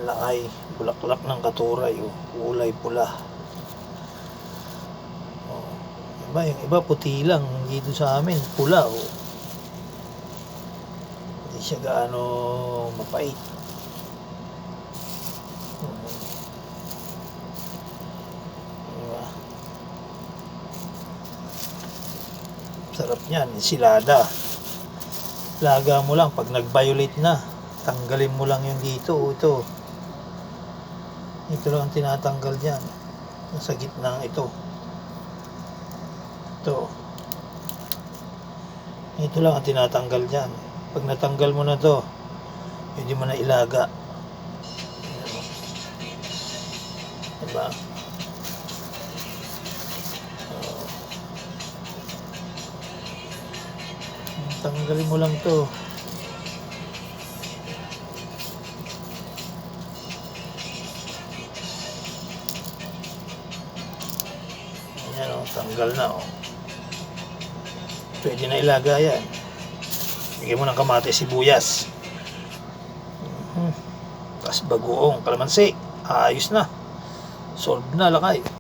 lakay, bulaklak ng katuray, oh, kulay pula. Oh, iba, yung iba puti lang, dito sa amin pula, oh. Hindi siya gaano mapait. Diba? Sarap niyan, silada. Laga mo lang pag nag-violet na, tanggalin mo lang yung dito, ito lang ang tinatanggal dyan sa gitna ito lang ang tinatanggal dyan. Pag natanggal mo na to, pwede mo na ilaga, diba? Tanggalin mo lang to. Ayan, oh, tanggal na, oh. Pwede na ilaga yan. Bigyan mo ng kamatis, sibuyas, tapos bagoong kalamansi. Ayos na, solve na lakay.